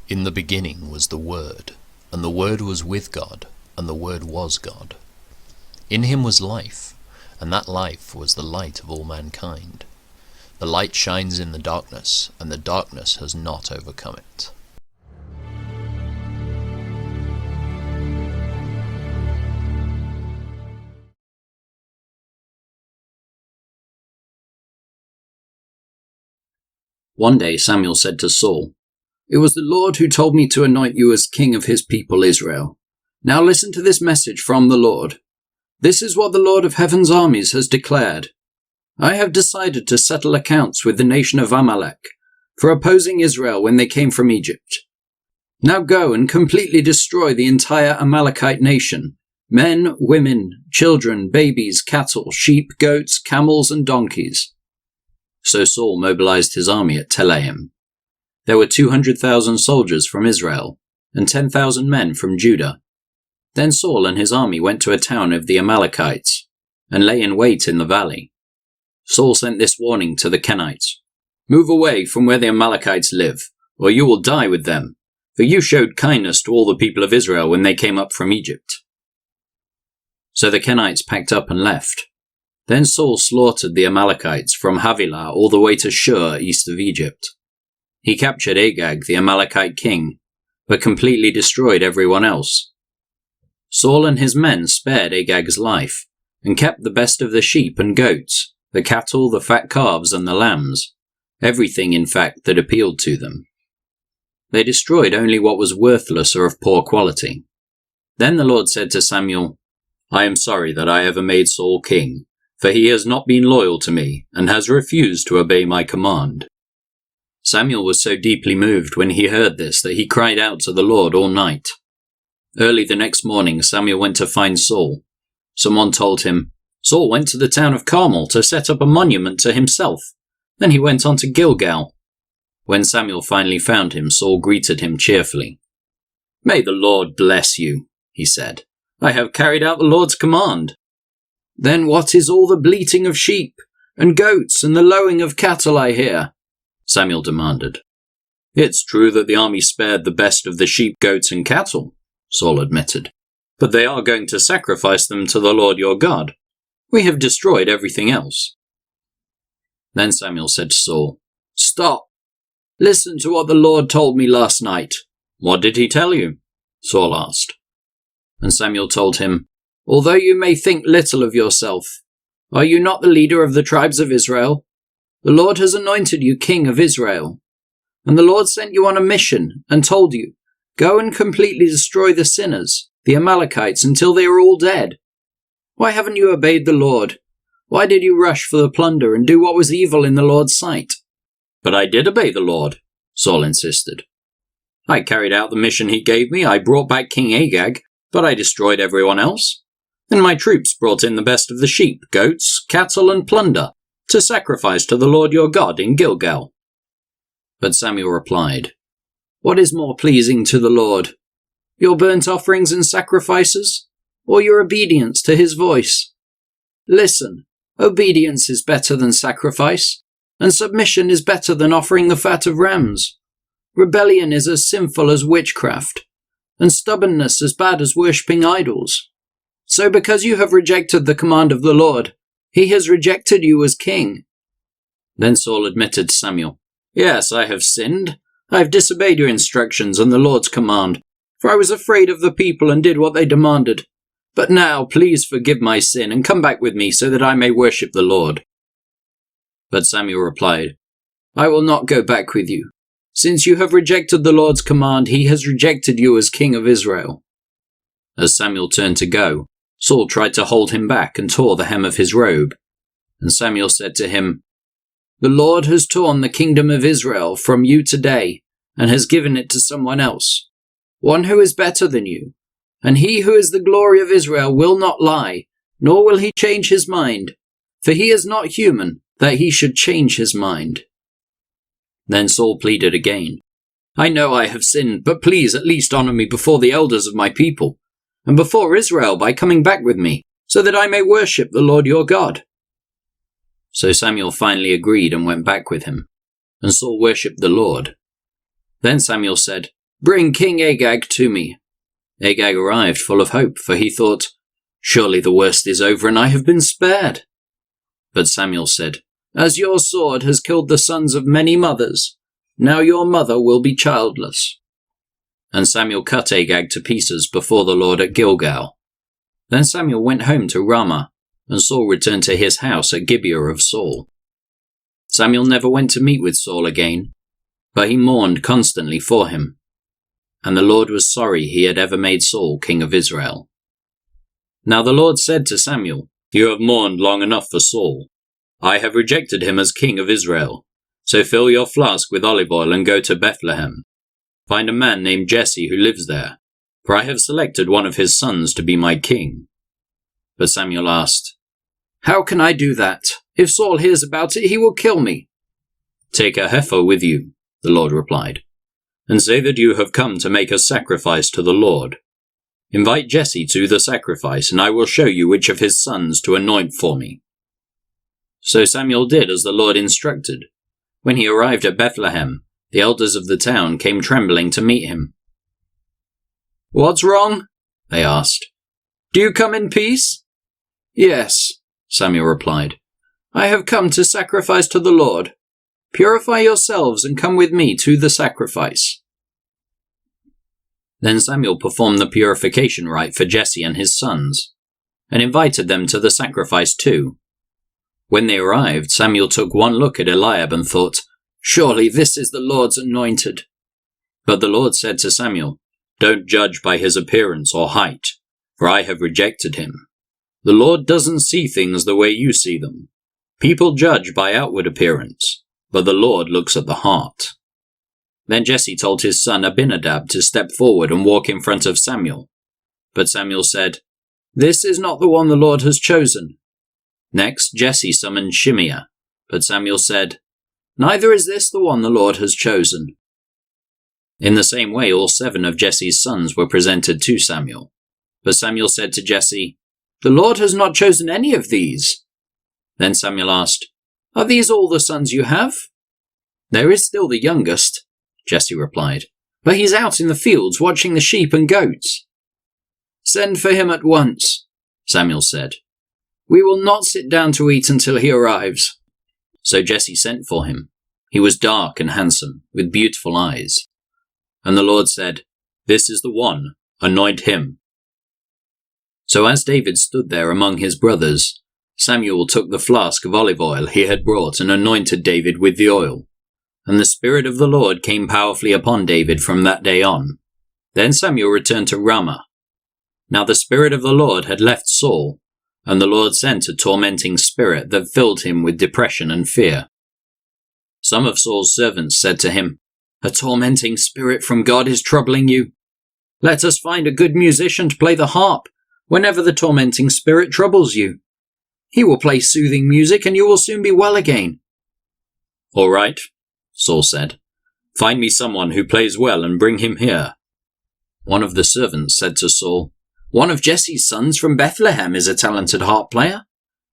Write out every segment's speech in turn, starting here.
In the beginning was the Word, and the Word was with God, and the Word was God. In him was life, and that life was the light of all mankind. The light shines in the darkness, and the darkness has not overcome it. One day Samuel said to Saul, "It was the Lord who told me to anoint you as king of his people Israel. Now listen to this message from the Lord. This is what the Lord of heaven's armies has declared. I have decided to settle accounts with the nation of Amalek for opposing Israel when they came from Egypt. Now go and completely destroy the entire Amalekite nation, men, women, children, babies, cattle, sheep, goats, camels, and donkeys." So Saul mobilized his army at Telaim. There were 200,000 soldiers from Israel and 10,000 men from Judah. Then Saul and his army went to a town of the Amalekites and lay in wait in the valley. Saul sent this warning to the Kenites: "Move away from where the Amalekites live, or you will die with them, for you showed kindness to all the people of Israel when they came up from Egypt." So the Kenites packed up and left. Then Saul slaughtered the Amalekites from Havilah all the way to Shur east of Egypt. He captured Agag, the Amalekite king, but completely destroyed everyone else. Saul and his men spared Agag's life and kept the best of the sheep and goats, the cattle, the fat calves, and the lambs, everything, in fact, that appealed to them. They destroyed only what was worthless or of poor quality. Then the Lord said to Samuel, "I am sorry that I ever made Saul king, for he has not been loyal to me and has refused to obey my command." Samuel was so deeply moved when he heard this that he cried out to the Lord all night. Early the next morning, Samuel went to find Saul. Someone told him, "Saul went to the town of Carmel to set up a monument to himself. Then he went on to Gilgal." When Samuel finally found him, Saul greeted him cheerfully. "May the Lord bless you," he said. "I have carried out the Lord's command." "Then what is all the bleating of sheep and goats and the lowing of cattle I hear?" Samuel demanded. "It's true that the army spared the best of the sheep, goats, and cattle," Saul admitted, "but they are going to sacrifice them to the Lord your God. We have destroyed everything else." Then Samuel said to Saul, "Stop! Listen to what the Lord told me last night." "What did he tell you?" Saul asked. And Samuel told him, "Although you may think little of yourself, are you not the leader of the tribes of Israel? The Lord has anointed you king of Israel. And the Lord sent you on a mission and told you, 'Go and completely destroy the sinners, the Amalekites, until they are all dead.' Why haven't you obeyed the Lord? Why did you rush for the plunder and do what was evil in the Lord's sight?" "But I did obey the Lord," Saul insisted. "I carried out the mission he gave me. I brought back King Agag, but I destroyed everyone else. And my troops brought in the best of the sheep, goats, cattle, and plunder to sacrifice to the Lord your God in Gilgal." But Samuel replied, "What is more pleasing to the Lord, your burnt offerings and sacrifices, or your obedience to his voice? Listen, obedience is better than sacrifice, and submission is better than offering the fat of rams. Rebellion is as sinful as witchcraft, and stubbornness as bad as worshipping idols. So because you have rejected the command of the Lord, he has rejected you as king." Then Saul admitted to Samuel, "Yes, I have sinned. I have disobeyed your instructions and the Lord's command, for I was afraid of the people and did what they demanded. But now please forgive my sin and come back with me so that I may worship the Lord." But Samuel replied, "I will not go back with you. Since you have rejected the Lord's command, he has rejected you as king of Israel." As Samuel turned to go, Saul tried to hold him back and tore the hem of his robe. And Samuel said to him, "The Lord has torn the kingdom of Israel from you today and has given it to someone else, one who is better than you. And he who is the glory of Israel will not lie, nor will he change his mind, for he is not human that he should change his mind." Then Saul pleaded again, "I know I have sinned, but please at least honor me before the elders of my people and before Israel by coming back with me, so that I may worship the Lord your God." So Samuel finally agreed and went back with him, and Saul worshipped the Lord. Then Samuel said, "Bring King Agag to me." Agag arrived full of hope, for he thought, "Surely the worst is over and I have been spared." But Samuel said, "As your sword has killed the sons of many mothers, now your mother will be childless." And Samuel cut Agag to pieces before the Lord at Gilgal. Then Samuel went home to Ramah, and Saul returned to his house at Gibeah of Saul. Samuel never went to meet with Saul again, but he mourned constantly for him. And the Lord was sorry he had ever made Saul king of Israel. Now the Lord said to Samuel, "You have mourned long enough for Saul. I have rejected him as king of Israel. So fill your flask with olive oil and go to Bethlehem. Find a man named Jesse who lives there, for I have selected one of his sons to be my king." But Samuel asked, "How can I do that? If Saul hears about it, he will kill me." "Take a heifer with you," the Lord replied, "and say that you have come to make a sacrifice to the Lord. Invite Jesse to the sacrifice, and I will show you which of his sons to anoint for me." So Samuel did as the Lord instructed. When he arrived at Bethlehem, the elders of the town came trembling to meet him. "What's wrong?" they asked. "Do you come in peace?" "Yes," Samuel replied. "I have come to sacrifice to the Lord. Purify yourselves and come with me to the sacrifice." Then Samuel performed the purification rite for Jesse and his sons, and invited them to the sacrifice too. When they arrived, Samuel took one look at Eliab and thought, "Surely this is the Lord's anointed." But the Lord said to Samuel, "Don't judge by his appearance or height, for I have rejected him. The Lord doesn't see things the way you see them. People judge by outward appearance, but the Lord looks at the heart." Then Jesse told his son Abinadab to step forward and walk in front of Samuel. But Samuel said, "This is not the one the Lord has chosen." Next, Jesse summoned Shimeah, but Samuel said, "Neither is this the one the Lord has chosen." In the same way, all 7 of Jesse's sons were presented to Samuel. But Samuel said to Jesse, "The Lord has not chosen any of these." Then Samuel asked, "Are these all the sons you have?" "There is still the youngest," Jesse replied, "but he's out in the fields watching the sheep and goats." "Send for him at once," Samuel said. "We will not sit down to eat until he arrives." So Jesse sent for him. He was dark and handsome, with beautiful eyes. And the Lord said, "This is the one, anoint him." So as David stood there among his brothers, Samuel took the flask of olive oil he had brought and anointed David with the oil. And the Spirit of the Lord came powerfully upon David from that day on. Then Samuel returned to Ramah. Now the Spirit of the Lord had left Saul, and the Lord sent a tormenting spirit that filled him with depression and fear. Some of Saul's servants said to him, "A tormenting spirit from God is troubling you. Let us find a good musician to play the harp whenever the tormenting spirit troubles you. He will play soothing music and you will soon be well again." "All right," Saul said. "Find me someone who plays well and bring him here." One of the servants said to Saul, "One of Jesse's sons from Bethlehem is a talented harp player.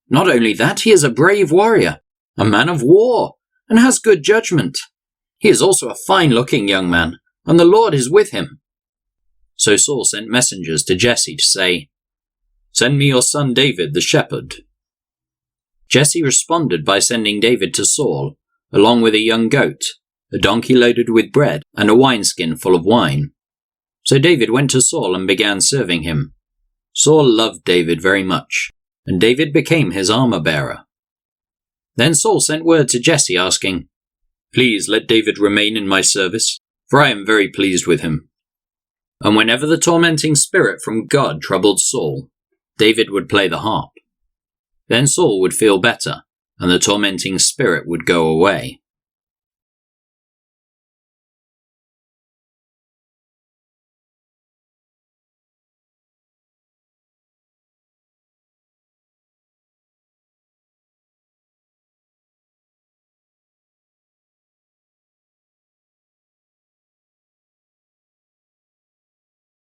Not only that, he is a brave warrior, a man of war, and has good judgment. He is also a fine-looking young man, and the Lord is with him." So Saul sent messengers to Jesse to say, "Send me your son David the shepherd." Jesse responded by sending David to Saul, along with a young goat, a donkey loaded with bread, and a wineskin full of wine. So David went to Saul and began serving him. Saul loved David very much, and David became his armor-bearer. Then Saul sent word to Jesse asking, "Please let David remain in my service, for I am very pleased with him." And whenever the tormenting spirit from God troubled Saul, David would play the harp. Then Saul would feel better, and the tormenting spirit would go away.